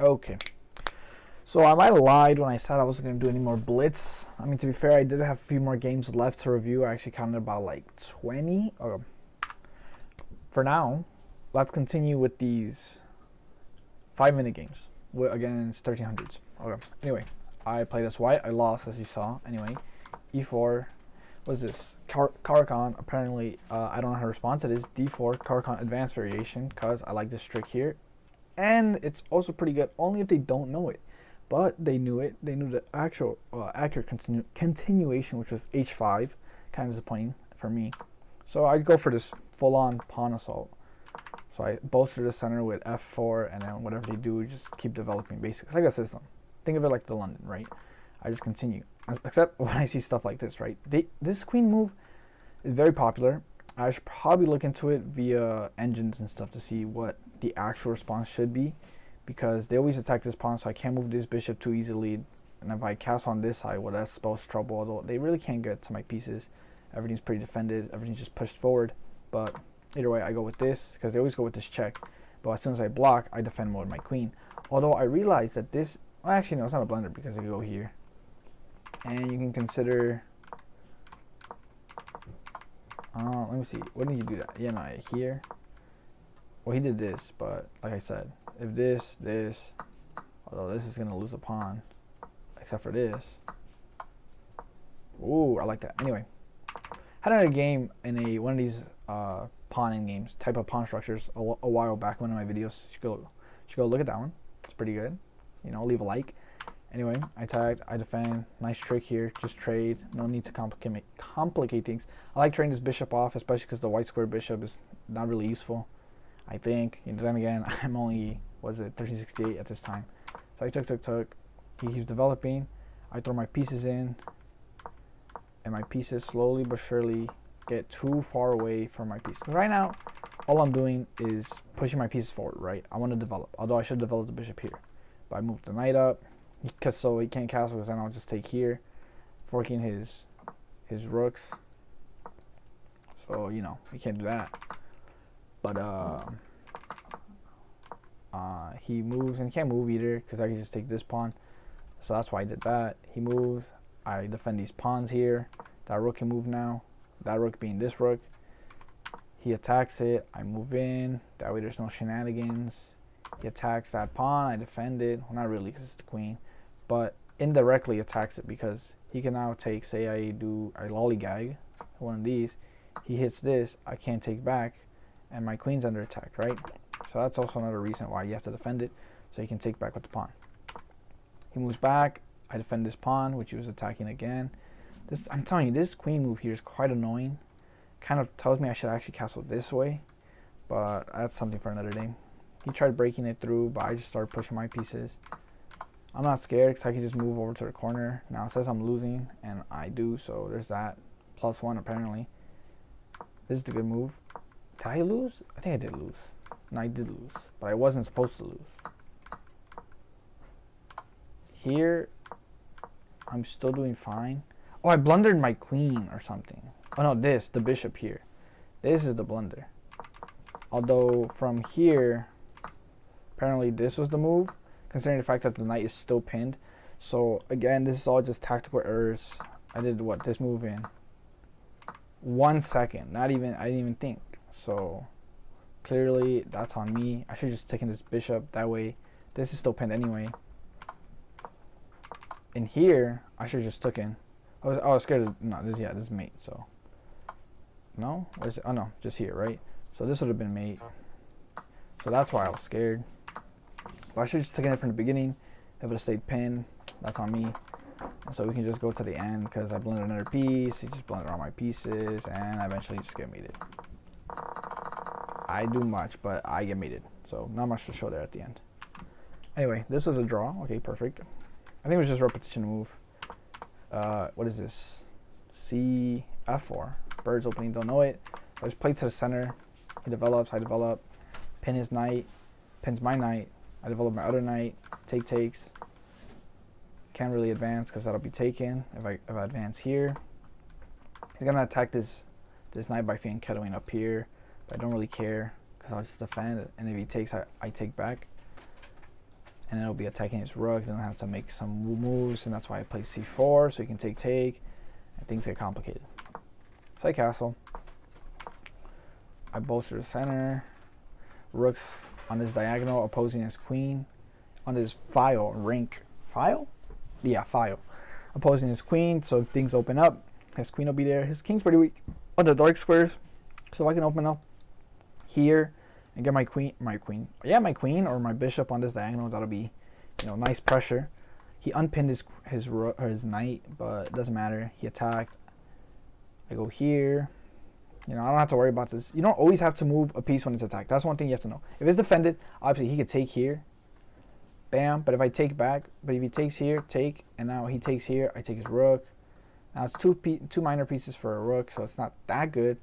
Okay. So I might have lied when I said I wasn't going to do any more Blitz. I mean, to be fair, I did have a few more games left to review. I actually counted about like 20. For now, let's continue with these 5-minute games against 1300s. Okay. Anyway, I played as white. I lost, as you saw. Anyway, e4. What's this? Caro-Kann. Apparently, I don't know how to respond to this. d4, Caro-Kann advanced variation, because I like this trick here. And it's also pretty good, only if they don't know it. But they knew it. They knew the actual accurate continuation, which was h5. Kind of disappointing for me. So I'd go for this full-on pawn assault. So I bolster the center with f4, and then whatever they do, just keep developing basics. It's like a system. Think of it like the London, right? I just continue. Except when I see stuff like this, right? This queen move is very popular. I should probably look into it via engines and stuff to see what the actual response should be, because they always attack this pawn, so I can't move this bishop too easily. And if I castle on this side, well, that spells trouble, although they really can't get to my pieces. Everything's pretty defended. Everything's just pushed forward. But either way, I go with this, because they always go with this check. But as soon as I block, I defend more with my queen. Although I realize that this... Well, actually, no, it's not a blunder, because I go here. And you can consider... let me see. When did he do that? Yeah, no, here. Well, he did this, but like I said, if this... Although this is going to lose a pawn. Except for this. Ooh, I like that. Anyway. Had another game in one of these pawning games, type of pawn structures, a while back. One of my videos. You should go look at that one. It's pretty good. You know, leave a like. Anyway, I tagged, I defend. Nice trick here. Just trade. No need to complicate things. I like trading this bishop off, especially because the white square bishop is not really useful, I think. And then again, I'm only, 1368 at this time. So I took. He keeps developing. I throw my pieces in. And my pieces slowly but surely get too far away from my piece. Right now, all I'm doing is pushing my pieces forward, right? I want to develop. Although I should develop the bishop here. But I move the knight up. Because so he can't castle, because then I'll just take here, forking his rooks. So, you know, we can't do that. But he moves, and he can't move either, because I can just take this pawn. So that's why I did that. He moves. I defend these pawns here. That rook can move now. That rook being this rook. He attacks it. I move in. That way there's no shenanigans. He attacks that pawn. I defend it. Well, not really, because it's the queen. But indirectly attacks it, because he can now take, say I do a lollygag, one of these. He hits this. I can't take back. And my queen's under attack, right? So that's also another reason why you have to defend it, so you can take back with the pawn. He moves back. I defend this pawn, which he was attacking again. I'm telling you, this queen move here is quite annoying. Kind of tells me I should actually castle this way, but that's something for another day. He tried breaking it through, but I just started pushing my pieces. I'm not scared, because I can just move over to the corner. Now it says I'm losing, and I do, so there's that. +1 apparently. This is the good move. Did I lose? I think I did lose. No, I did lose, but I wasn't supposed to lose. Here, I'm still doing fine. Oh, I blundered my queen or something. Oh no, the bishop here. This is the blunder. Although from here, apparently this was the move, considering the fact that the knight is still pinned. So again, this is all just tactical errors. I did this move in 1 second. I didn't even think. So clearly that's on me. I should have just taken this bishop. That way, this is still pinned anyway. In here, I should have just took in. I was scared of, no, this is mate, so. No? What is it? Oh no, just here, right? So this would have been mate. So that's why I was scared. But I should have just taken it from the beginning. It would have stayed pinned. That's on me. And so we can just go to the end, because I blended another piece. He just blended all my pieces, and I eventually just get mated. I do much, but I get mated. So not much to show there at the end. Anyway, this was a draw. Okay, perfect. I think it was just a repetition move. What is this? C, F4. Birds opening, don't know it. I just play to the center. He develops, I develop. Pin his knight. Pins my knight. I develop my other knight. Takes. Can't really advance, because that'll be taken if I advance here. He's gonna attack this knight by fianchettoing up here, but I don't really care, because I'll just defend. And if he takes, I take back. and it'll be attacking his rook. Then I have to make some moves, and that's why I play c4, so he can take, and things get complicated. So I castle. I bolster the center. Rooks on this diagonal, opposing his queen. On this file, rank. File? Yeah, file. Opposing his queen, so if things open up, his queen will be there. His king's pretty weak on the dark squares, so I can open up here and get my queen, my queen or my bishop on this diagonal. That'll be, nice pressure. He unpinned his knight, but it doesn't matter. He attacked. I go here. I don't have to worry about this. You don't always have to move a piece when it's attacked. That's one thing you have to know. If it's defended, obviously he could take here. Bam. But if I take back, but if he takes here, take, and now he takes here, I take his rook. Now it's two minor pieces for a rook, so it's not that good.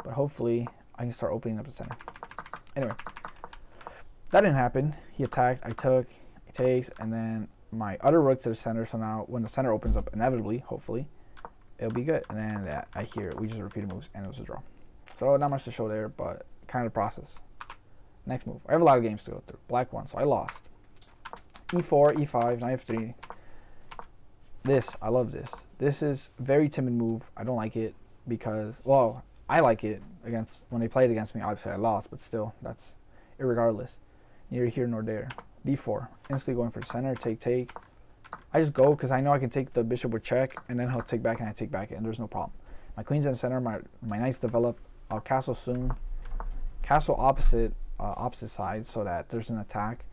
But hopefully I can start opening up the center. Anyway, that didn't happen. He attacked, I took, he takes, and then my other rook to the center. So now when the center opens up, inevitably, hopefully, it'll be good. And then I hear it. We just repeated moves, and it was a draw. So not much to show there, but kind of process. Next move. I have a lot of games to go through. Black one, so I lost. E4, E5, knight f3. This, I love this. This is a very timid move. I don't like it because, well, I like it against when they played against me. Obviously, I lost, but still, that's irregardless. Neither here nor there. D4, instantly going for the center, take. I just go because I know I can take the bishop with check, and then he'll take back, and I take back, and there's no problem. My queen's in the center. My knight's develop. I'll castle soon. Castle opposite sides so that there's an attack.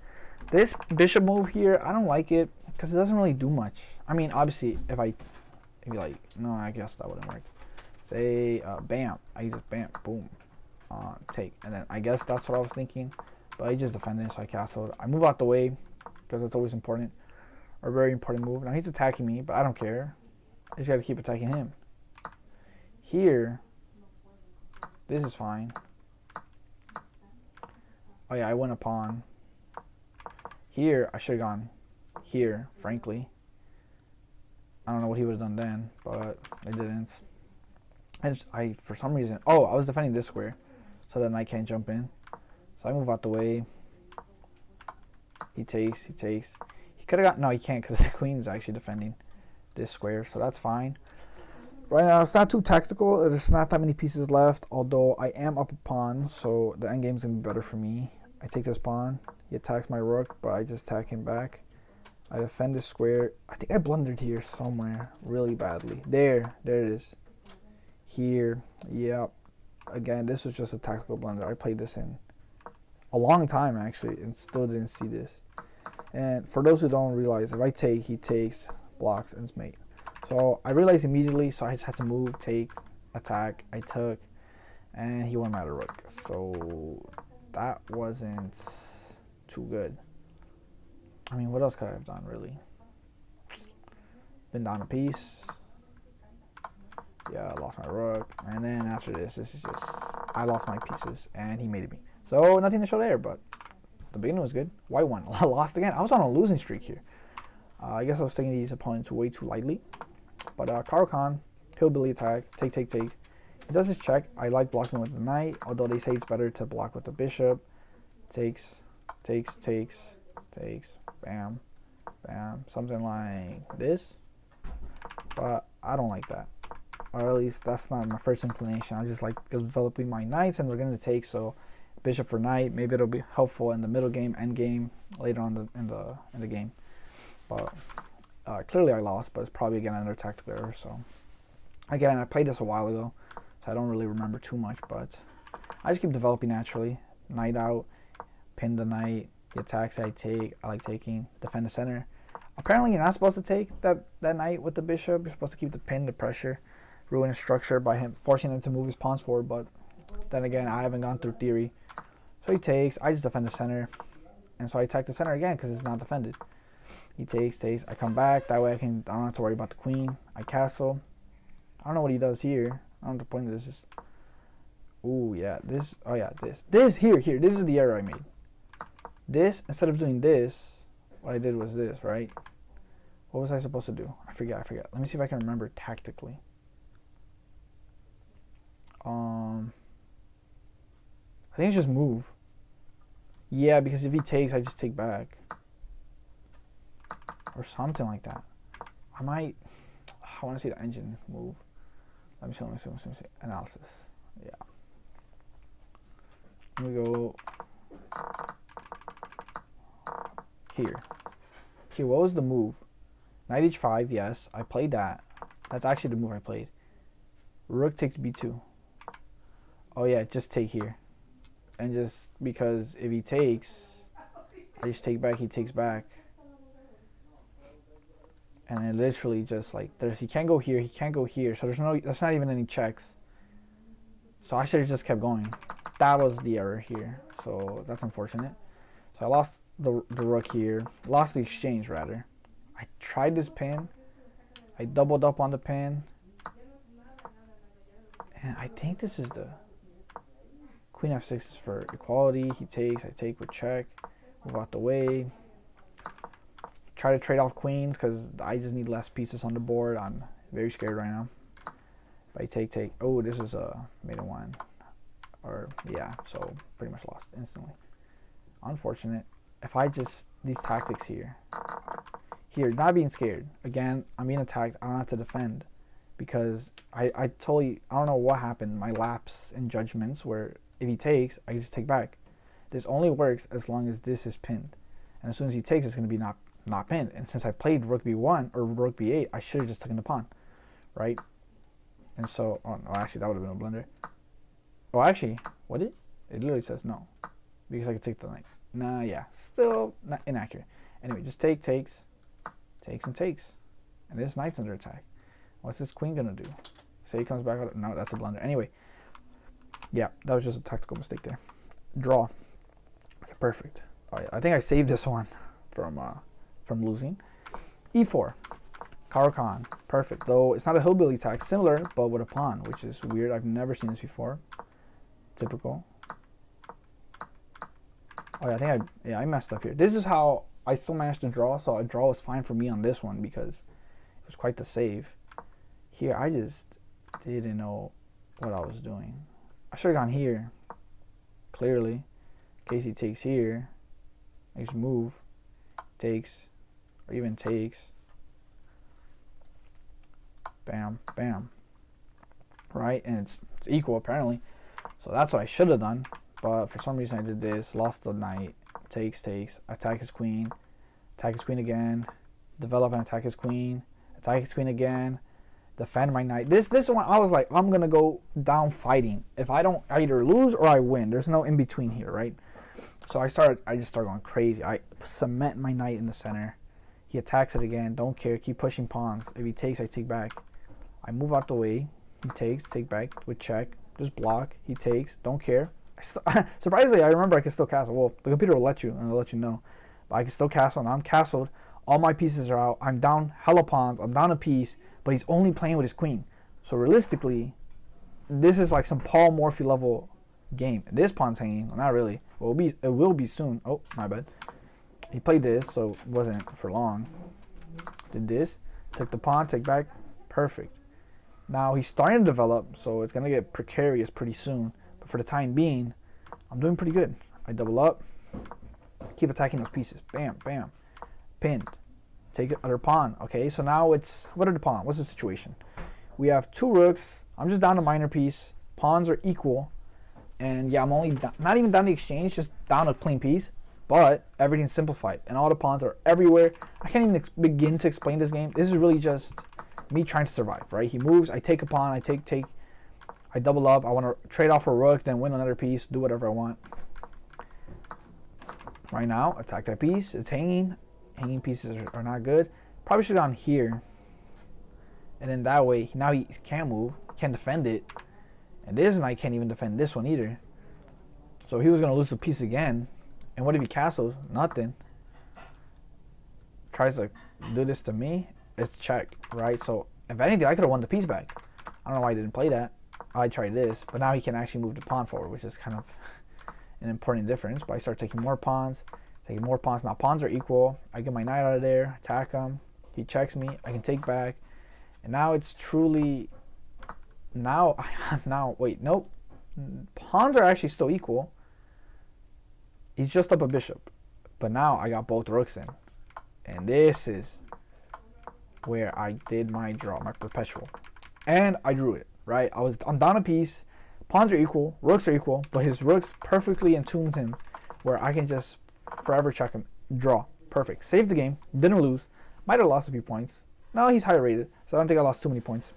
This bishop move here, I don't like it because it doesn't really do much. I mean, obviously, if you're like, no, I guess that wouldn't work. Say, bam, I just bam, boom, take, and then I guess that's what I was thinking, but I just defended, so I castled. I move out the way because that's always important, or a very important move. Now he's attacking me, but I don't care. I just got to keep attacking him. Here, this is fine. Oh yeah, I went a pawn. Here, I should have gone here, frankly. I don't know what he would have done then, but I didn't. I for some reason, I was defending this square, so that knight can't jump in. So I move out the way. He takes. He could have got, no, he can't because the queen is actually defending this square, so that's fine. Right now, it's not too tactical. There's not that many pieces left, although I am up a pawn, so the endgame's going to be better for me. I take this pawn. He attacks my rook, but I just attack him back. I defend this square. I think I blundered here somewhere really badly. There it is. Here, yep. Again, this was just a tactical blunder. I played this in a long time, actually, and still didn't see this. And for those who don't realize, if I take, he takes, blocks, and it's mate. So I realized immediately, so I just had to move, take, attack. I took, and he won my rook. So that wasn't too good. I mean, what else could I have done, really? Been down a piece. Yeah, I lost my rook. And then after this is just, I lost my pieces, and he mated me. So nothing to show there, but the beginning was good. White won. I lost again. I was on a losing streak here. I guess I was taking these opponents way too lightly. But Caro-Kann, hillbilly attack, take. He does his check. I like blocking with the knight, although they say it's better to block with the bishop. Takes, bam, something like this. But I don't like that. Or at least that's not my first inclination. I just like developing my knights, and they're going to take, so bishop for knight. Maybe it'll be helpful in the middle game, end game, later on in the game. But clearly I lost, but it's probably again another tactical error. So again, I played this a while ago, so I don't really remember too much. But I just keep developing naturally. Knight out, pin the knight. He attacks, I take. I like taking. Defend the center. Apparently you're not supposed to take that knight with the bishop. You're supposed to keep the pin, the pressure, ruin his structure by him forcing him to move his pawns forward. But then again, I haven't gone through theory. So he takes. I just defend the center, and so I attack the center again because it's not defended. He takes. I come back. That way I don't have to worry about the queen. I castle. I don't know what he does here. I don't know the point of this is. Ooh, yeah. This. Oh, yeah. This here. This is the error I made. This, instead of doing this, what I did was this, right? What was I supposed to do? I forget. Let me see if I can remember tactically. I think it's just move. Yeah, because if he takes, I just take back. or something like that. I want to see the engine move. Let me see. Analysis. Yeah. Let me go here. Okay, what was the move? Knight h5, yes, I played that. That's actually the move I played. Rook takes b2. Oh yeah, just take here. And just because if he takes, I just take back, he takes back. And it literally just like, he can't go here, he can't go here. So there's not even any checks. So I should have just kept going. That was the error here. So that's unfortunate. So I lost the rook here. Lost the exchange rather. I tried this pin. I doubled up on the pin. And I think this is the queen f6 is for equality. He takes, I take with check. Move out the way. Try to trade off queens because I just need less pieces on the board. I'm very scared right now. But I take. Oh, this is a maiden one. Or, yeah, so pretty much lost instantly. Unfortunate. If I just, these tactics here. Here, not being scared. Again, I'm being attacked. I don't have to defend. Because I don't know what happened. My lapse in judgments where if he takes, I can just take back. This only works as long as this is pinned. And as soon as he takes, it's going to be not pinned. And since I played rook b1 or rook b8, I should have just taken the pawn. Right? And so, oh no, actually that would have been a blunder. Oh, actually, what it literally says no. Because I could take the knight. Nah, yeah, still not inaccurate. Anyway, just takes. And this knight's under attack. What's this queen gonna do? Say he comes back out. No, that's a blunder. Anyway, yeah, that was just a tactical mistake there. Draw. Okay, perfect. Oh, yeah, I think I saved this one from losing. E4. Caro-Kann. Perfect. Though it's not a hillbilly attack, similar, but with a pawn, which is weird. I've never seen this before. Typical. Oh, yeah, I think I messed up here. This is how I still managed to draw, so a draw was fine for me on this one because it was quite the save. Here, I just didn't know what I was doing. I should have gone here, clearly. In case he takes here, makes move, takes, or even takes. Bam, bam. Right, and it's equal apparently. So that's what I should have done. But for some reason I did this, lost the knight, takes, attack his queen again, develop and attack his queen again, defend my knight. This one I was like, I'm gonna go down fighting. If I don't, I either lose or I win. There's no in between here, right? So I just started going crazy. I cement my knight in the center. He attacks it again, don't care, keep pushing pawns. If he takes, I take back. I move out the way, he takes, take back with check, just block, he takes, don't care. Surprisingly, I remember I can still castle. Well, the computer will let you, and it'll let you know. But I can still castle, and I'm castled. All my pieces are out. I'm down hella pawns. I'm down a piece, but he's only playing with his queen. So realistically, this is like some Paul Morphy level game. This pawn's hanging. Well, not really. Well, it will be soon. Oh, my bad. He played this, so it wasn't for long. Did this. Took the pawn, take back. Perfect. Now he's starting to develop, so it's going to get precarious pretty soon. But for the time being, I'm doing pretty good. I double up. Keep attacking those pieces. Bam, bam. Pinned. Take the other pawn. Okay, so now it's... What are the pawns? What's the situation? We have two rooks. I'm just down a minor piece. Pawns are equal. And yeah, I'm only... Not even down the exchange, just down a plain piece. But everything's simplified. And all the pawns are everywhere. I can't even begin to explain this game. This is really just me trying to survive, right? He moves. I take a pawn. I take... I double up. I want to trade off a rook, then win another piece, do whatever I want. Right now, attack that piece. It's hanging. Hanging pieces are not good. Probably should have gone here. And then that way, now he can't move. Can't defend it. And this knight can't even defend this one either. So he was going to lose a piece again. And what if he castles? Nothing. Tries to do this to me. It's check, right? So if anything, I could have won the piece back. I don't know why I didn't play that. I tried this, but now he can actually move the pawn forward, which is kind of an important difference. But I start taking more pawns. Now pawns are equal. I get my knight out of there, attack him. He checks me. I can take back. And now it's truly... Now, wait, nope. Pawns are actually still equal. He's just up a bishop. But now I got both rooks in. And this is where I did my draw, my perpetual, and I drew it, right? I'm down a piece. Pawns are equal, rooks are equal, but his rooks perfectly entombed him where I can just forever check him. Draw. Perfect. Saved the game. Didn't lose. Might have lost a few points. No, he's higher rated, so I don't think I lost too many points.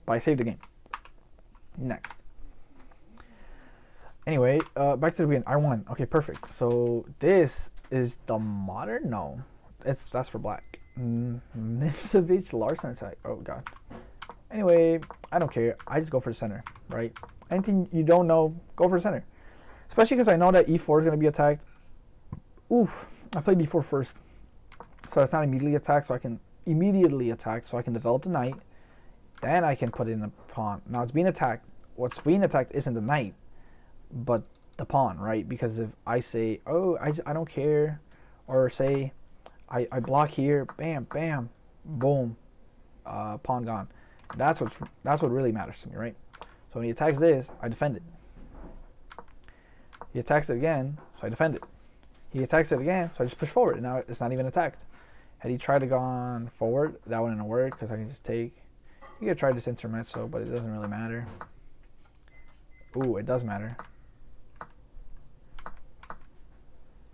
But I saved the game. Next. Anyway, back to the beginning. I won. Okay, perfect. So this is the modern? No. That's for black. Nimzovich Larson attack. Oh, God. Anyway, I don't care. I just go for the center, right? Anything you don't know, go for the center. Especially because I know that e4 is going to be attacked. Oof. I played d4 first. So it's not immediately attacked, so I can immediately attack, so I can develop the knight. Then I can put in the pawn. Now it's being attacked. What's being attacked isn't the knight, but the pawn, right? Because if I say, oh, I don't care, or say I block here, bam, bam, boom, pawn gone. That's what really matters to me, right? So when he attacks this, I defend it. He attacks it again, so I defend it. He attacks it again, so I just push forward, and now it's not even attacked. Had he tried to go on forward, that wouldn't work, because I can just take. You could try this intermezzo, but it doesn't really matter. Ooh, it does matter.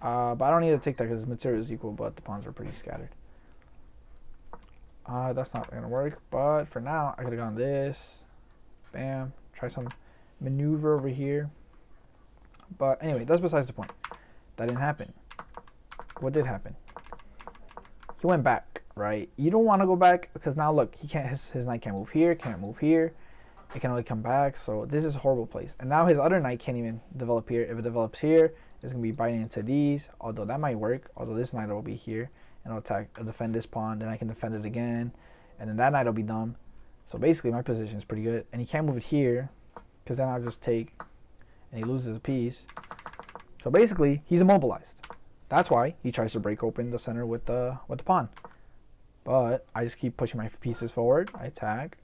But I don't need to take that because the material is equal, but the pawns are pretty scattered. That's not going to work, but for now, I could have gone this. Bam. Try some maneuver over here. But anyway, that's besides the point. That didn't happen. What did happen? He went back, right? You don't want to go back because now look, he can't. His knight can't move here, can't move here. It can only come back. So this is a horrible place. And now his other knight can't even develop here. If it develops here, it's gonna be biting into these. Although that might work. Although this knight will be here and I'll defend this pawn. Then I can defend it again, and then that knight will be dumb. So basically, my position is pretty good. And he can't move it here because then I'll just take, and he loses a piece. So basically, he's immobilized. That's why he tries to break open the center with the pawn. But I just keep pushing my pieces forward. I attack.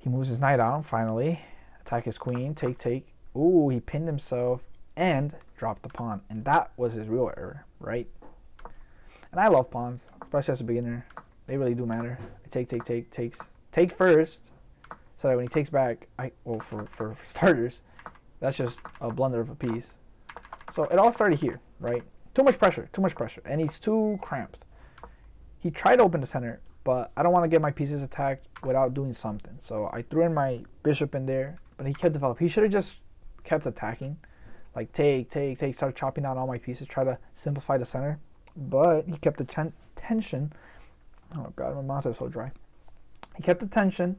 He moves his knight out, finally. Attack his queen. Take. Ooh, he pinned himself and dropped the pawn. And that was his real error, right? And I love pawns, especially as a beginner. They really do matter. I take first. So that when he takes back, for starters, that's just a blunder of a piece. So it all started here, right? Too much pressure. And he's too cramped. He tried to open the center, but I don't want to get my pieces attacked without doing something. So I threw in my bishop in there, but he kept developing. He should have just kept attacking. Like take, start chopping down all my pieces, try to simplify the center. But he kept the tension. Oh God, my mouth is so dry. He kept the tension,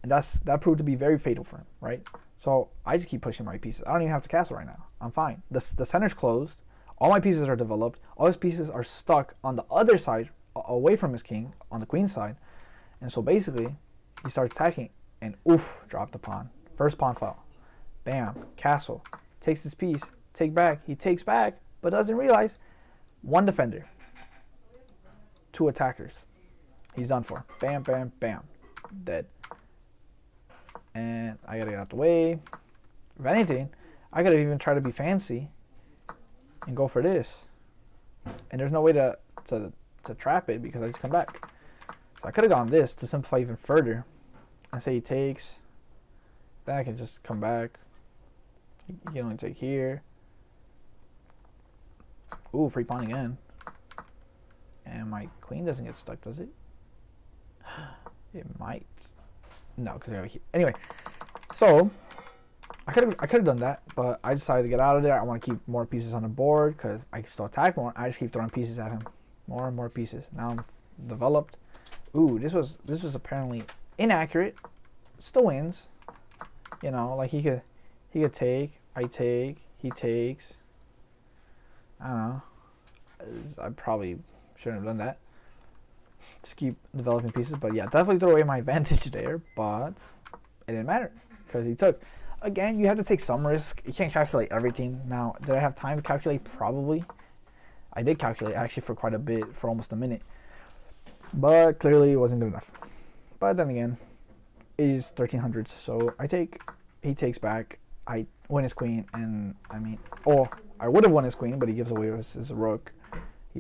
and that proved to be very fatal for him, right? So I just keep pushing my pieces. I don't even have to castle right now. I'm fine. The center's closed. All my pieces are developed. All his pieces are stuck on the other side, away from his king, on the queen side. And so basically, he starts attacking, and oof, dropped the pawn. First pawn fell. Bam, castle. Takes this piece, take back. He takes back, but doesn't realize one defender, two attackers. He's done for. Bam, bam, bam. Dead. And I gotta get out the way. If anything, I could have even tried to be fancy and go for this. And there's no way to trap it because I just come back. So I could have gone this to simplify even further and say he takes. Then I can just come back. He can only take here. Ooh, free pawn again. And my queen doesn't get stuck, does it? It might. No, because I got here. Anyway, so I could have done that, but I decided to get out of there. I want to keep more pieces on the board because I can still attack more. I just keep throwing pieces at him, more and more pieces. Now I'm developed. Ooh, this was apparently inaccurate. Still wins. You know, like he could take. I take. He takes. I don't know. I probably shouldn't have done that. Just keep developing pieces, but yeah, definitely throw away my advantage there, but it didn't matter because he took. Again, you have to take some risk. You can't calculate everything. Now, did I have time to calculate? Probably. I did calculate actually for quite a bit, for almost a minute, but clearly it wasn't good enough. But then again, it is 1300s, so I take. He takes back. I win his queen, and I mean, I would have won his queen, but he gives away his rook.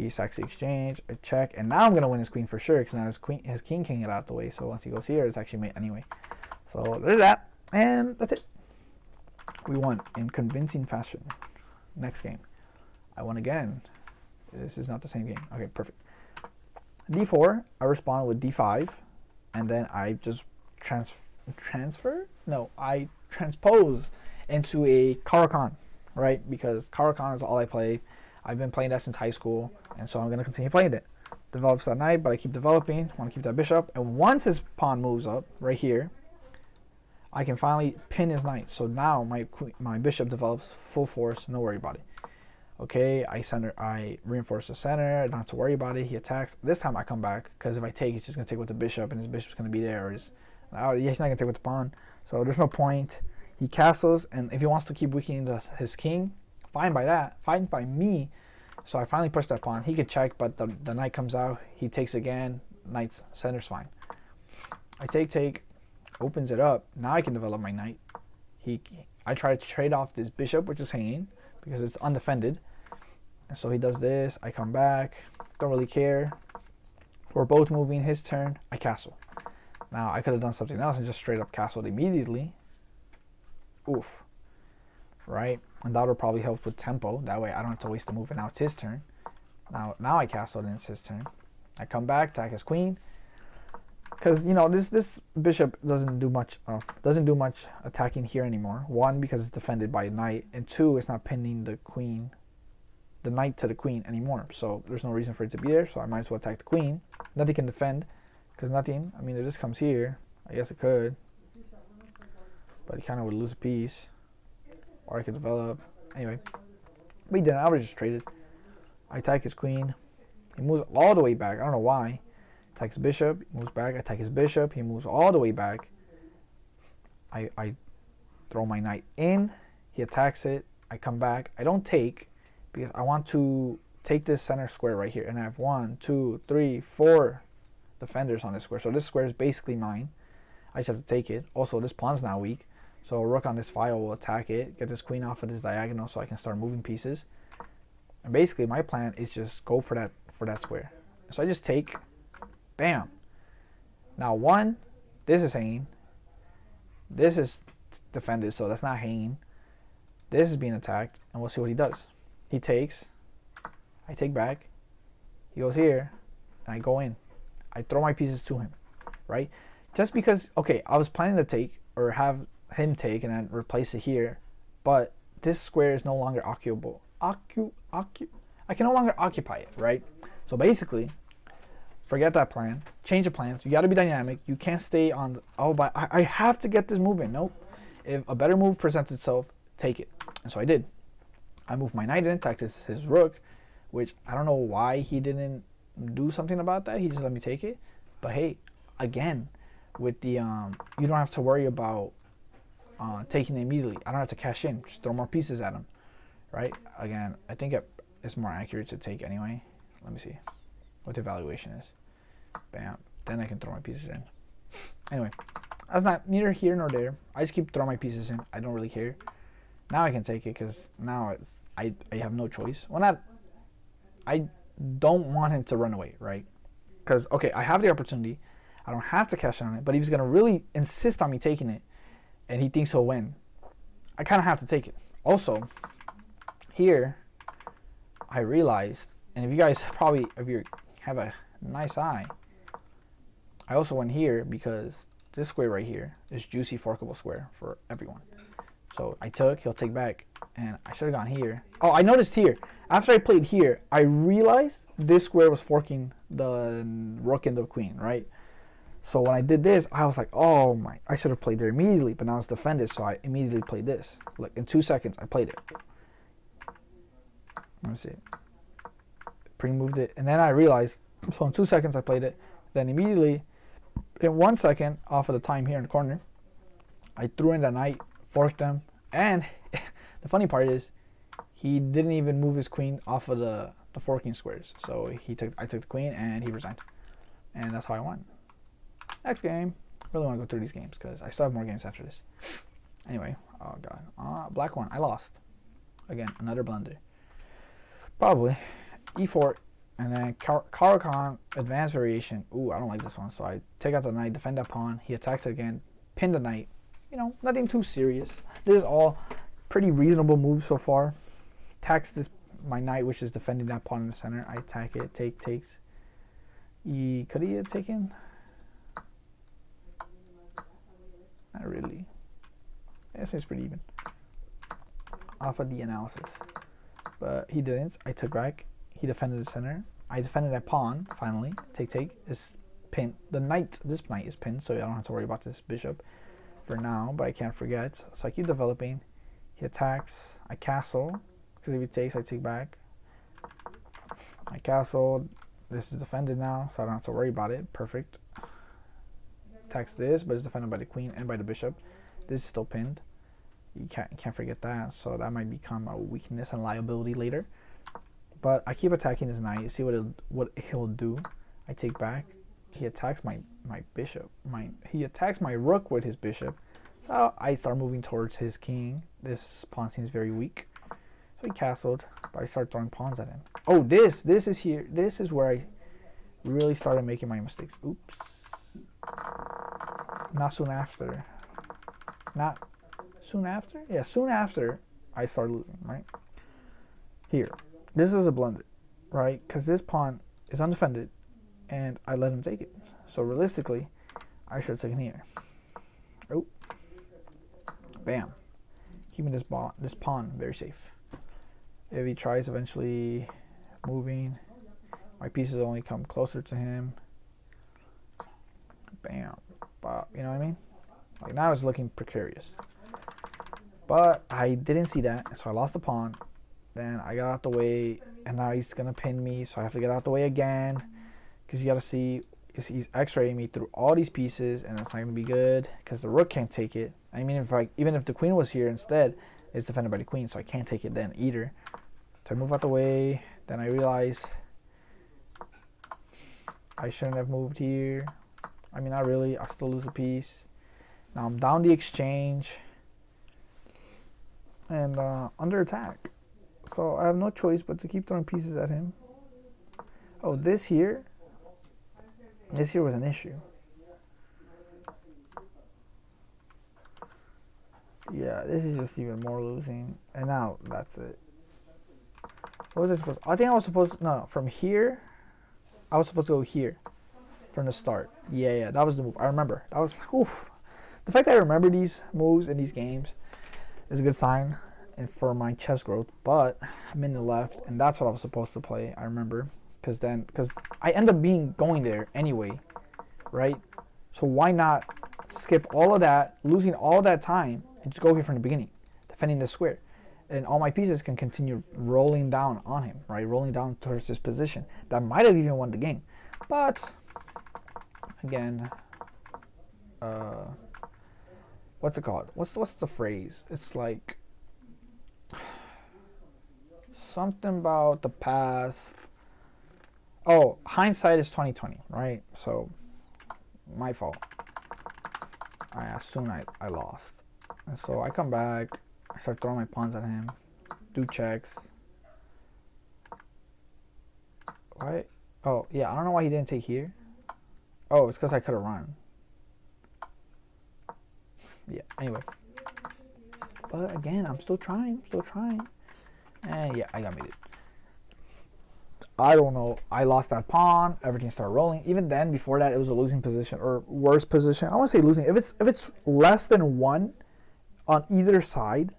He sacks the exchange, I check, and now I'm gonna win his queen for sure because now his king can get out of the way. So once he goes here, it's actually mate anyway. So there's that, and that's it. We won in convincing fashion. Next game, I won again. This is not the same game. Okay, perfect. D4, I respond with D5, and then I just transfer? No, I transpose into a Caro-Kann, right? Because Caro-Kann is all I play. I've been playing that since high school, and so I'm going to continue playing it. Develops that knight, but I keep developing. Want to keep that bishop. And once his pawn moves up, right here, I can finally pin his knight. So now my bishop develops full force, no worry about it. Okay, I reinforce the center, I don't have to worry about it. He attacks. This time I come back, because if I take, he's just going to take with the bishop, and his bishop's going to be there. Or he's not going to take with the pawn. So there's no point. He castles, and if he wants to keep weakening his king, fine by that. Fine by me. So I finally push that pawn. He could check, but the knight comes out. He takes again. Knight's center's fine. I take, opens it up. Now I can develop my knight. I try to trade off this bishop, which is hanging, because it's undefended. And so he does this. I come back. Don't really care. We're both moving. His turn. I castle. Now I could have done something else and just straight up castled immediately. Oof. Right? And that would probably help with tempo. That way I don't have to waste the move, and now it's his turn. Now I castled and it's his turn. I come back, attack his queen. Because, you know, this bishop doesn't do much attacking here anymore. One, because it's defended by a knight, and two, it's not pinning the knight to the queen anymore. So there's no reason for it to be there, so I might as well attack the queen. Nothing can defend, because nothing, I mean, if this comes here, I guess it could. But he kind of would lose a piece. Or I could develop. Anyway, we didn't. I was just traded. I attack his queen. He moves all the way back. I don't know why. Attacks his bishop. He moves back. I attack his bishop. He moves all the way back. I throw my knight in. He attacks it. I come back. I don't take because I want to take this center square right here. And I have 1, 2, 3, 4 defenders on this square. So this square is basically mine. I just have to take it. Also, this pawn's now weak. So rook on this file will attack it, get this queen off of this diagonal so I can start moving pieces. And basically my plan is just go for that square. So I just take, bam. Now one, this is hanging. This is defended, so that's not hanging. This is being attacked, and we'll see what he does. He takes, I take back, he goes here, and I go in. I throw my pieces to him, right? Just because, okay, I was planning to take or have him take and then replace it here, but this square is no longer occupable. I can no longer occupy it, right? So basically, forget that plan. Change the plans. You got to be dynamic. You can't stay on. But I have to get this moving. Nope. If a better move presents itself, take it. And so I did. I moved my knight in, attacked his rook, which I don't know why he didn't do something about that. He just let me take it. But hey, again, with the you don't have to worry about taking it immediately. I don't have to cash in. Just throw more pieces at him, right? Again, I think it's more accurate to take anyway. Let me see what the evaluation is. Bam. Then I can throw my pieces in. Anyway, that's not neither here nor there. I just keep throwing my pieces in. I don't really care. Now I can take it because now I have no choice. Well, not. I don't want him to run away, right? Because okay, I have the opportunity. I don't have to cash in on it. But if he's gonna really insist on me taking it, and he thinks he'll win, I kind of have to take it. Also, here, I realized, and if you guys if you have a nice eye, I also went here because this square right here is juicy forkable square for everyone. So I took, he'll take back, and I should have gone here. Oh, I noticed here, after I played here, I realized this square was forking the rook and the queen, right? So when I did this, I was like, oh my, I should have played there immediately, but now it's defended, so I immediately played this. Look, in 2 seconds, I played it. Let me see. Pre-moved it, and then I realized, so in 2 seconds I played it. Then immediately, in 1 second, off of the time here in the corner, I threw in the knight, forked them, and the funny part is, he didn't even move his queen off of the forking squares. So I took the queen, and he resigned. And that's how I won. Next game. I really want to go through these games because I still have more games after this. Anyway, oh god. Black one. I lost. Again, another blunder. Probably. E4. And then Caro-Kann, advanced variation. Ooh, I don't like this one. So I take out the knight, defend that pawn. He attacks it again, pin the knight. You know, nothing too serious. This is all pretty reasonable moves so far. Attacks this my knight, which is defending that pawn in the center. I attack it, takes. Could he have taken? Not really. Yeah, it seems pretty even. Off of the analysis. But he didn't. I took back. He defended the center. I defended that pawn, finally. Take is pinned. The knight, this knight is pinned, so I don't have to worry about this bishop for now, but I can't forget. So I keep developing. He attacks. I castle. Because if he takes, I take back. I castle. This is defended now, so I don't have to worry about it. Perfect. Attacks this, but it's defended by the queen and by the bishop. This is still pinned. You can't forget that, so that might become a weakness and liability later. But I keep attacking his knight. See what he'll do. I take back. He attacks my bishop. He attacks my rook with his bishop. So I start moving towards his king. This pawn seems very weak. So he castled, but I start throwing pawns at him. Oh, this is here. This is where I really started making my mistakes. Oops. Not soon after. Not soon after? Yeah, soon after I started losing, right? Here. This is a blunder, right? Because this pawn is undefended, and I let him take it. So realistically, I should have taken here. Oh. Bam. Keeping this pawn very safe. If he tries eventually moving, my pieces only come closer to him. Bam. But, you know what I mean? Like, now it's looking precarious. But I didn't see that, so I lost the pawn. Then I got out the way, and now he's going to pin me, so I have to get out the way again. Because you got to see, he's x-raying me through all these pieces, and it's not going to be good, because the rook can't take it. I mean, even if the queen was here instead, it's defended by the queen, so I can't take it then either. So I move out the way, then I realize I shouldn't have moved here. I mean, not really, I still lose a piece. Now I'm down the exchange, and under attack. So I have no choice but to keep throwing pieces at him. Oh, this here was an issue. Yeah, this is just even more losing. And now that's it. What was I supposed to, I think I was supposed to, no, from here, I was supposed to go here from the start. Yeah, that was the move. I remember. That was, oof. The fact that I remember these moves in these games is a good sign and for my chess growth. But I'm in the left, and that's what I was supposed to play. I remember, because I end up going there anyway, right? So why not skip all of that, losing all that time, and just go here from the beginning, defending the square, and all my pieces can continue rolling down on him, right? Rolling down towards this position that might have even won the game, but again, what's it called? What's the phrase? It's like something about the past. Oh, hindsight is 2020, right? So my fault. I assume I lost, and so I come back. I start throwing my pawns at him. Do checks. Why? Oh yeah, I don't know why he didn't take here. Oh, it's because I could have run. Yeah, anyway. But again, I'm still trying. And yeah, I got mated. I don't know. I lost that pawn. Everything started rolling. Even then, before that, it was a losing position or worse position. I want to say losing. If it's less than 1 on either side,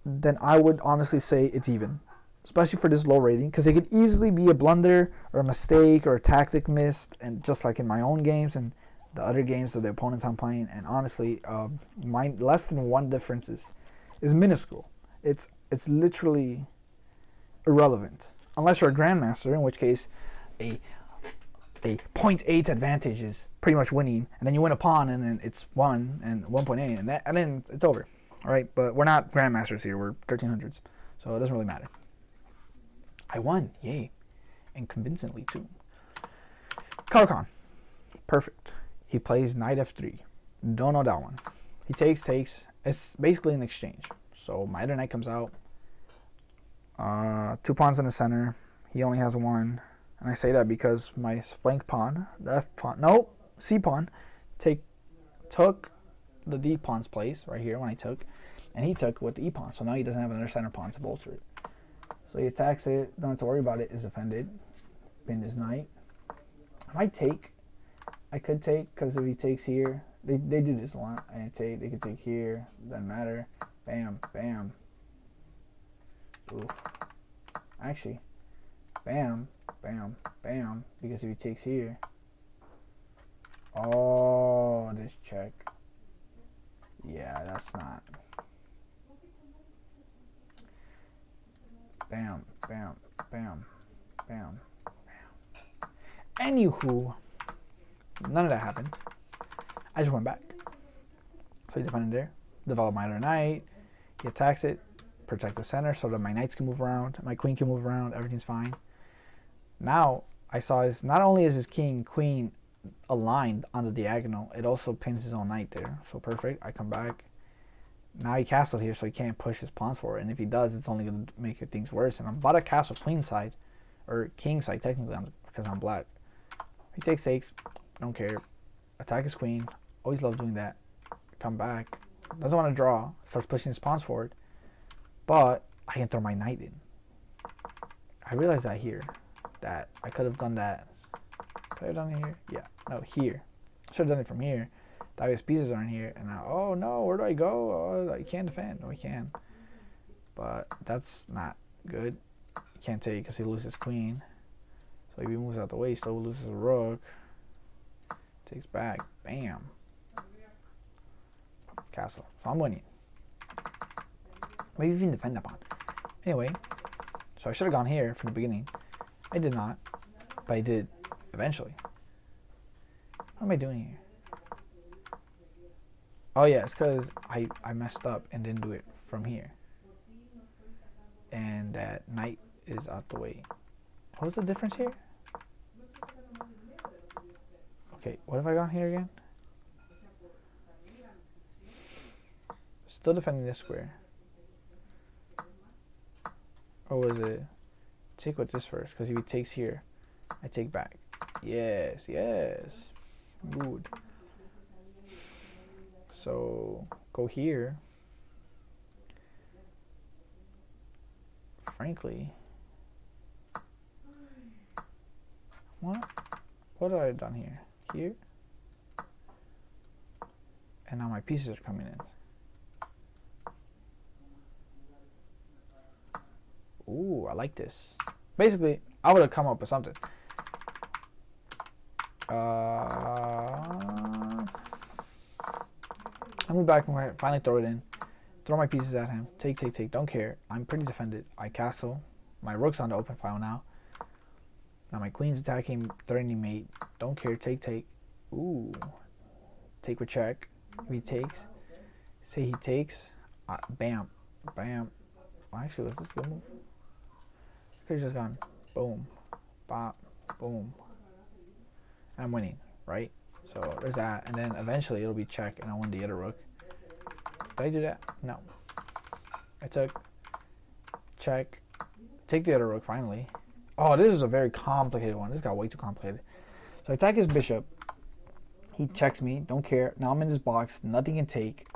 then I would honestly say it's even. Especially for this low rating, because it could easily be a blunder or a mistake or a tactic missed, and just like in my own games and the other games of the opponents I'm playing. And honestly, mine less than 1 difference is minuscule. It's literally irrelevant, unless you're a grandmaster, in which case a 0.8 advantage is pretty much winning, and then you win a pawn, and then it's 1 and 1.8, and then it's over. All right, but we're not grandmasters here. We're 1300s, so it doesn't really matter. I won, yay, and convincingly too. Caro-Kann, perfect. He plays knight f3. Don't know that one. He takes. It's basically an exchange. So my other knight comes out. 2 pawns in the center. He only has one. And I say that because my flank pawn, the F pawn, nope, C pawn, took the D pawn's place right here when I took, and he took with the E pawn. So now he doesn't have another center pawn to bolster it. So he attacks it, don't have to worry about it, is defended. Pin his knight. I might take. I could take, because if he takes here, they do this a lot. And they could take here, doesn't matter. Bam, bam. Ooh. Actually, bam, bam, bam. Because if he takes here, oh, this check. Yeah, that's not. Bam, bam, bam, bam, bam. Anywho, none of that happened. I just went back. So he defended there. Develop my other knight. He attacks it. Protect the center so that my knights can move around. My queen can move around. Everything's fine. Now, I saw his, not only is his king, queen aligned on the diagonal, it also pins his own knight there. So perfect. I come back. Now he castled here, so he can't push his pawns forward. And if he does, it's only going to make things worse. And I'm about to castle queen side, or king side technically, because I'm black. He takes, don't care. Attack his queen. Always love doing that. Come back. Doesn't want to draw. Starts pushing his pawns forward. But I can throw my knight in. I realized that here. That I could have done that. Could I have done it here? Yeah. No, here. Should have done it from here. That way his pieces aren't here. And now, oh no, where do I go? Oh, you can't defend. No, he can. But that's not good. He can't take because he loses queen. So if he moves out the way, he still loses a rook. Takes back. Bam. Castle. So I'm winning. Maybe even defend that pawn. Anyway, so I should have gone here from the beginning. I did not, but I did eventually. What am I doing here? Oh yeah, it's because I messed up and didn't do it from here. And that knight is out the way. What's the difference here? Okay, what have I gone here again? Still defending this square. Or was it take with this first? Because if he takes here, I take back. Yes, yes. Good. So go here. Frankly, what have I done here? Here. And now my pieces are coming in. Ooh, I like this. Basically, I would have come up with something. I move back and finally throw it in. Throw my pieces at him. Take, take, take. Don't care. I'm pretty defended. I castle. My rook's on the open file now. Now my queen's attacking, threatening mate. Don't care. Take, take. Ooh. Take with check. If he takes. Say he takes. Bam. Bam. Well, actually, was this a good move? Could have just gone boom, bop, boom. And I'm winning, right? So there's that. And then eventually it'll be check and I win the other rook. Did I do that? No. I took check. Take the other rook finally. Oh, this is a very complicated one. This got way too complicated. So I attack his bishop. He checks me. Don't care. Now I'm in this box. Nothing can take.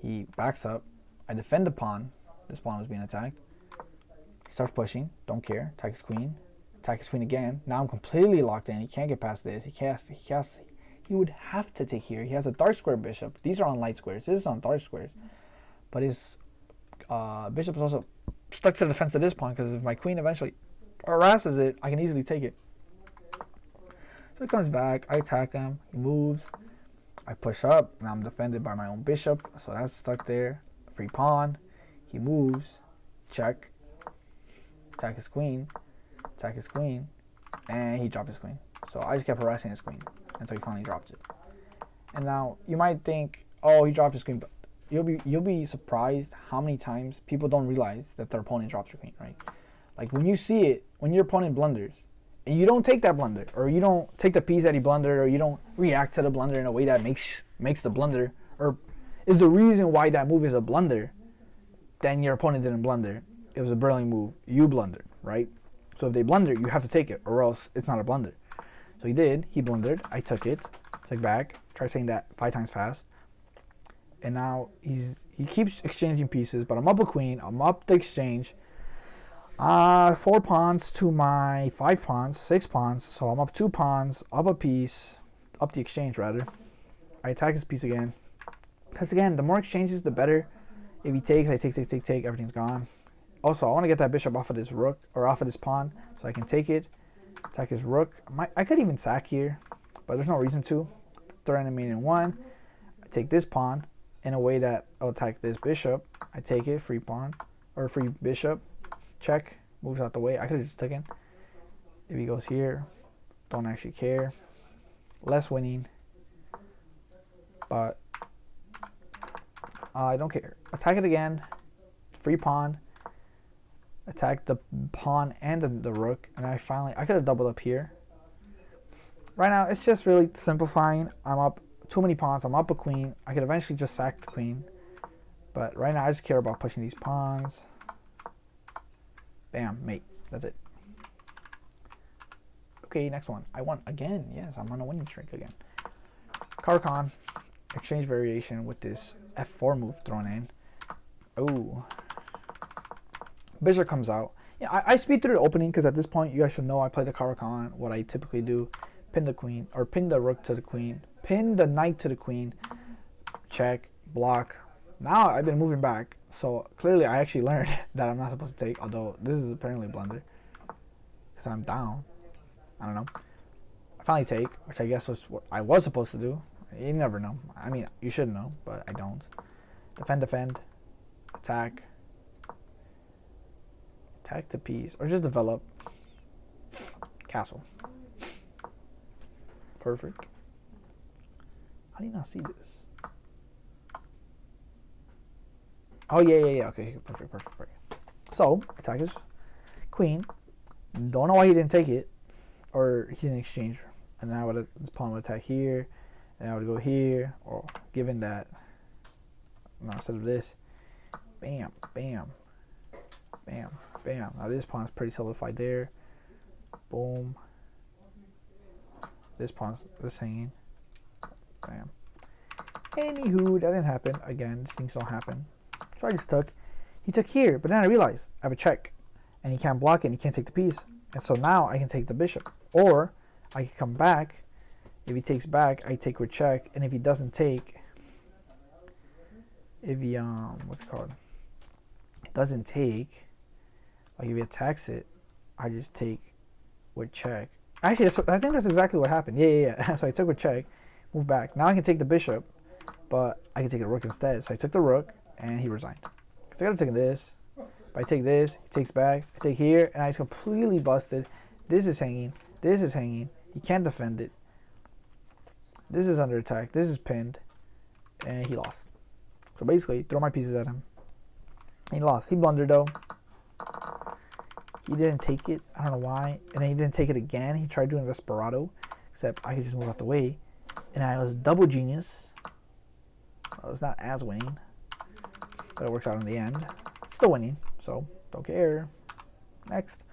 He backs up. I defend the pawn. This pawn was being attacked. Starts pushing. Don't care. Attack his queen. Attack his queen again. Now I'm completely locked in. He can't get past this. He would have to take here. He has a dark square bishop. These are on light squares. This is on dark squares. But his bishop is also stuck to the defense of this pawn because if my queen eventually harasses it, I can easily take it. So he comes back. I attack him. He moves. I push up. Now I'm defended by my own bishop. So that's stuck there. Free pawn. He moves. Check. Attack his queen. Attack his queen. And he dropped his queen. So I just kept harassing his queen until he finally dropped it. And now you might think, oh, he dropped his queen, but you'll be surprised how many times people don't realize that their opponent drops their queen, right? Like when you see it, when your opponent blunders, and you don't take that blunder, or you don't take the piece that he blundered, or you don't react to the blunder in a way that makes the blunder, or is the reason why that move is a blunder, then your opponent didn't blunder. It was a brilliant move. You blundered, right? So if they blunder, you have to take it, or else it's not a blunder. So he did. He blundered. I took it. Took back. Try saying that 5 times fast. And now he keeps exchanging pieces, but I'm up a queen. I'm up the exchange. 4 pawns to my 5 pawns, 6 pawns. So I'm up 2 pawns, up a piece, up the exchange rather. I attack his piece again. Because again, the more exchanges, the better. If he takes, I take, everything's gone. Also, I want to get that bishop off of this rook, or off of this pawn, so I can take it. Attack his rook. I could even sack here, but there's no reason to. Throw enemy in 1. I take this pawn in a way that I'll attack this bishop. I take it, free pawn, or free bishop. Check, moves out the way. I could have just taken. If he goes here, don't actually care. Less winning, but I don't care. Attack it again. Free pawn. Attack the pawn and the rook, and I could have doubled up here. Right now, it's just really simplifying. I'm up too many pawns. I'm up a queen. I could eventually just sack the queen, but right now I just care about pushing these pawns. Bam, mate. That's it. Okay, next one. I won again. Yes, I'm on a winning streak again. Caro-Kann. Exchange variation with this F4 move thrown in. Oh. Bishop comes out. Yeah, I speed through the opening because at this point you guys should know I play the Caro-Kann. What I typically do: pin the queen, or pin the rook to the queen, pin the knight to the queen, check, block. Now I've been moving back, so clearly I actually learned that I'm not supposed to take. Although this is apparently a blunder because I'm down. I don't know. I finally take, which I guess was what I was supposed to do. You never know. I mean, you should know, but I don't. Defend, attack. Attack to piece, or just develop. Castle. Perfect. How do you not see this? Oh, yeah. Okay, perfect. So, attack his queen. Don't know why he didn't take it, or he didn't exchange. And now this pawn would attack here, and I would go here, or given that, no, instead of this, bam. Now this pawn's pretty solidified there. Boom. This hanging. Bam. Anywho, that didn't happen. Again, these things don't happen. So I just took. He took here, but then I realized I have a check, and he can't block it, and he can't take the piece. And so now I can take the bishop, or I can come back. If he takes back, I take with check, and if he doesn't take, if he what's it called? Doesn't take. Like if he attacks it, I just take with check. Actually, I think that's exactly what happened. Yeah. So I took with check, move back. Now I can take the bishop, but I can take the rook instead. So I took the rook, and he resigned. Because I gotta take this. If I take this, he takes back. I take here, and I just completely busted. This is hanging. He can't defend it. This is under attack. This is pinned, and he lost. So basically, throw my pieces at him. He lost. He blundered though. He didn't take it. I don't know why. And then he didn't take it again. He tried doing Desperado, except I could just move out the way. And I was double genius. Well, it's not as winning, but it works out in the end. It's still winning, so don't care. Next,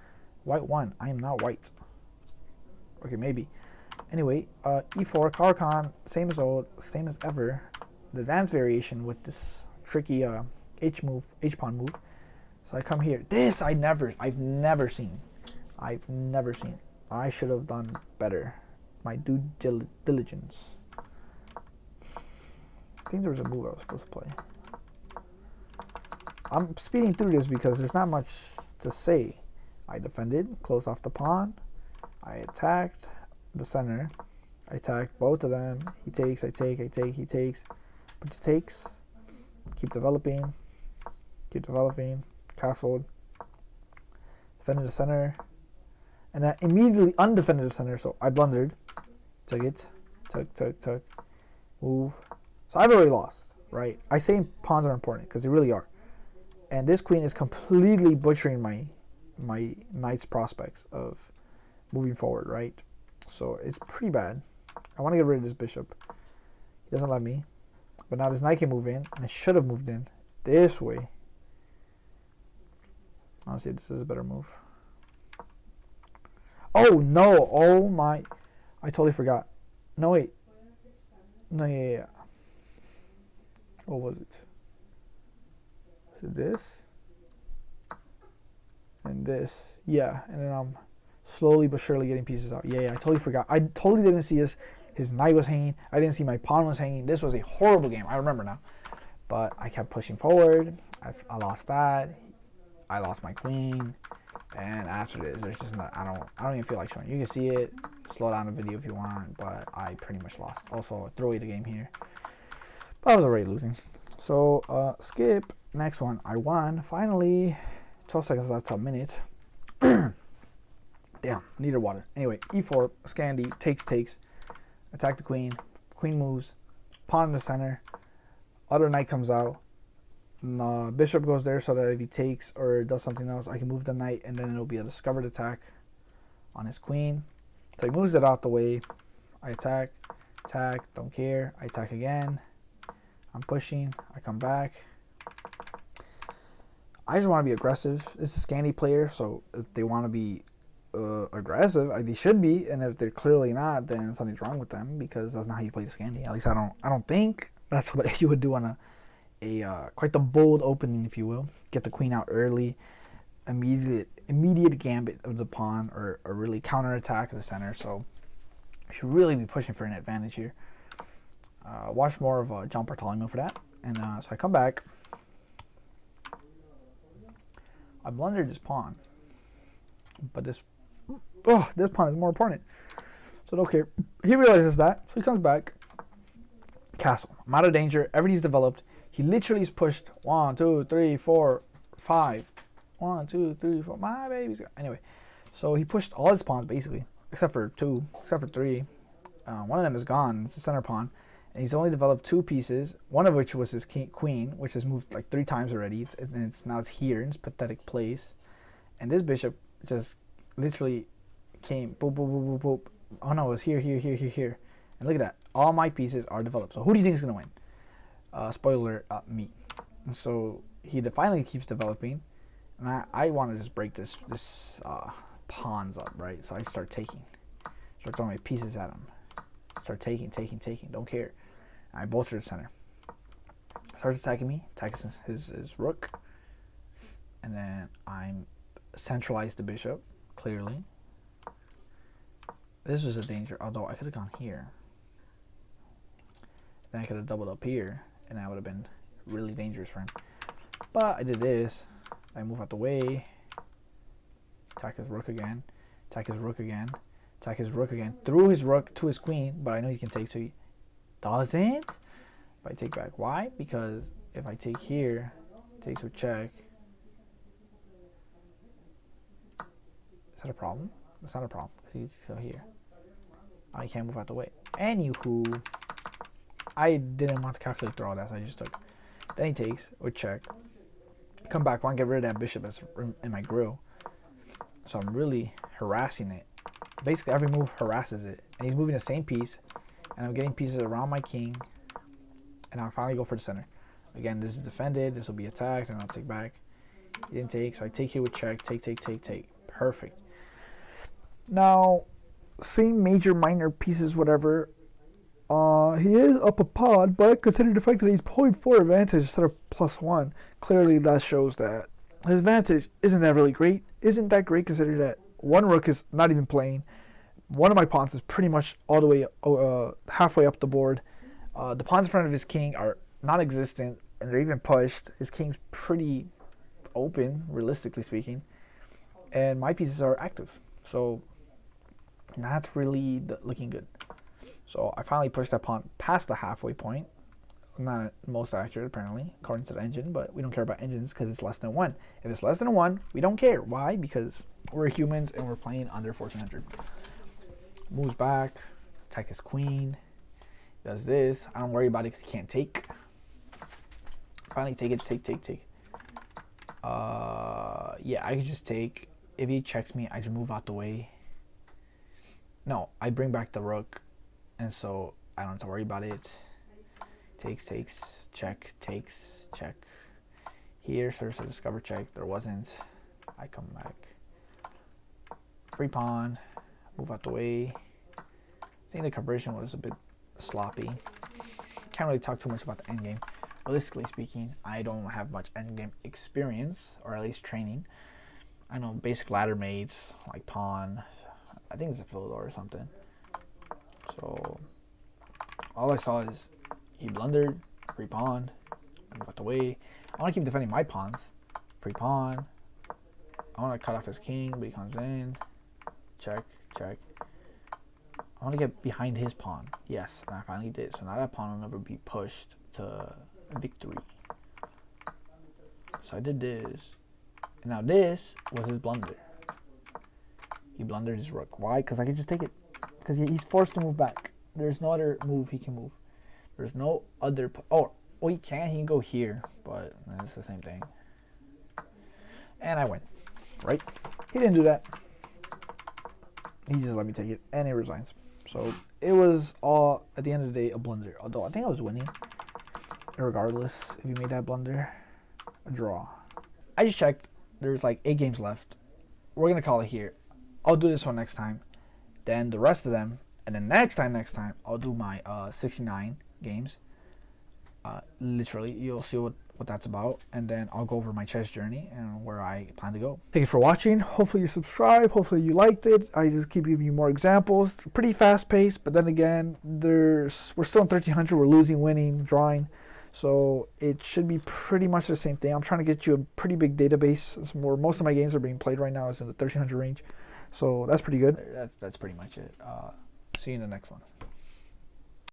white won. I am not white. Okay, maybe. Anyway, e4, Caro-Kann, same as old, same as ever. The dance variation with this tricky H pawn move. So I come here. This I've never seen. I should have done better. My due diligence. I think there was a move I was supposed to play. I'm speeding through this because there's not much to say. I defended, closed off the pawn. I attacked the center. I attacked both of them. He takes, I take, he takes. But he takes. Keep developing. Castled, defended the center, and then immediately undefended the center, so I blundered, took it, took, move. So I've already lost, right? I say pawns are important because they really are, and this queen is completely butchering my knight's prospects of moving forward, right? So it's pretty bad. I want to get rid of this bishop. He doesn't let me, but now this knight can move in, and it should have moved in this way. Honestly, this is a better move. Oh no! Oh my! I totally forgot. No wait. No, yeah. What was it? Is it this? And this? Yeah. And then I'm slowly but surely getting pieces out. Yeah. I totally forgot. I totally didn't see his knight was hanging. I didn't see my pawn was hanging. This was a horrible game. I remember now. But I kept pushing forward. I lost that. I lost my queen. And after this, there's just not. I don't even feel like showing. You can see it. Slow down the video if you want. But I pretty much lost. Also, throw away the game here. But I was already losing. So skip. Next one. I won. Finally. 12 seconds left to a minute. Damn. Needed water. Anyway. E4. Scandi. Takes. Attack the queen. Queen moves. Pawn in the center. Other knight comes out. Bishop goes there so that if he takes or does something else, I can move the knight and then it'll be a discovered attack on his queen. So he moves it out the way. I attack, don't care. I attack again. I'm pushing. I come back. I just want to be aggressive. It's a Scandi player, so if they want to be aggressive, they should be. And if they're clearly not, then something's wrong with them because that's not how you play the Scandi. At least I don't think that's what you would do on a quite the bold opening, if you will. Get the queen out early, immediate gambit of the pawn, or really counter attack of the center. So you should really be pushing for an advantage here. Watch more of John Bartolomeo for that. And so I come back. I blundered this pawn, but this pawn is more important. So okay, he realizes that, so he comes back. Castle. I'm out of danger. Everything's developed. He literally is pushed 1, 2, 3, 4, 5. 1, 2, 3, 4. My baby's got. Anyway, so he pushed all his pawns basically, except for 2, except for 3. One of them is gone. It's the center pawn, and he's only developed 2 pieces. One of which was his queen, which has moved like 3 times already, and now it's here in its pathetic place. And this bishop just literally came boop boop boop boop boop. Oh no, it was here. And look at that. All my pieces are developed. So who do you think is gonna win? Spoiler, me. And so he finally keeps developing, and I want to just break this pawns up, right? So I start throwing my pieces at him. Start taking. Don't care. And I bolster the center. Starts attacking me. Attacks his rook, and then I'm centralized the bishop clearly. This was a danger. Although I could have gone here. Then I could have doubled up here, and that would have been really dangerous for him. But I did this. I move out the way. Attack his rook again. Attack his rook again. Attack his rook again. Threw his rook to his queen, but I know he can take, so he doesn't. If I take back, why? Because if I take here, takes with check. Is that a problem? It's not a problem, because he's still here. I can't move out the way. Anywho, I didn't want to calculate through all that, so I just took. Then he takes with check. Come back, want to get rid of that bishop that's in my grill. So I'm really harassing it. Basically, every move harasses it. And he's moving the same piece. And I'm getting pieces around my king. And I'll finally go for the center. Again, this is defended. This will be attacked, and I'll take back. He didn't take, so I take here with check. Take. Perfect. Now, same major, minor pieces, whatever. He is up a pod, but considering the fact that he's 0.4 advantage instead of +1, clearly that shows that his advantage isn't that really great. Isn't that great considering that one rook is not even playing. One of my pawns is pretty much all the way halfway up the board. The pawns in front of his king are non-existent, and they're even pushed. His king's pretty open, realistically speaking, and my pieces are active. So that's really looking good. So I finally pushed that pawn past the halfway point. Not most accurate, apparently, according to the engine, but we don't care about engines because it's less than 1. If it's less than 1, we don't care. Why? Because we're humans and we're playing under 1400. Moves back, attack his queen, does this. I don't worry about it because he can't take. Finally take. Yeah, I can just take. If he checks me, I just move out the way. No, I bring back the rook. And so I don't have to worry about it. Takes, check, takes, check. Here, there's a discover check. There wasn't. I come back. Free pawn. Move out the way. I think the conversion was a bit sloppy. Can't really talk too much about the end game. Realistically speaking, I don't have much end game experience, or at least training. I know basic ladder mates, like pawn. I think it's a Philidor or something. So, all I saw is he blundered, free pawn, move out the way. I want to keep defending my pawns. Free pawn. I want to cut off his king, but he comes in. Check, check. I want to get behind his pawn. Yes, and I finally did. So now that pawn will never be pushed to victory. So I did this. And now this was his blunder. He blundered his rook. Why? Because I can just take it. Because he's forced to move back. There's no other move he can move. There's no other... Oh, he can. He can go here. But it's the same thing. And I win. Right? He didn't do that. He just let me take it. And he resigns. So it was all, at the end of the day, a blunder. Although I think I was winning. Regardless, if you made that blunder, a draw. I just checked. There's like 8 games left. We're going to call it here. I'll do this one next time. Then the rest of them. And then next time, I'll do my 69 games. Literally, you'll see what that's about. And then I'll go over my chess journey and where I plan to go. Thank you for watching. Hopefully you subscribe. Hopefully you liked it. I just keep giving you more examples. Pretty fast paced, but then again, we're still in 1300. We're losing, winning, drawing. So it should be pretty much the same thing. I'm trying to get you a pretty big database. It's more, most of my games are being played right now is in the 1300 range. So that's pretty good. That's pretty much it. See you in the next one.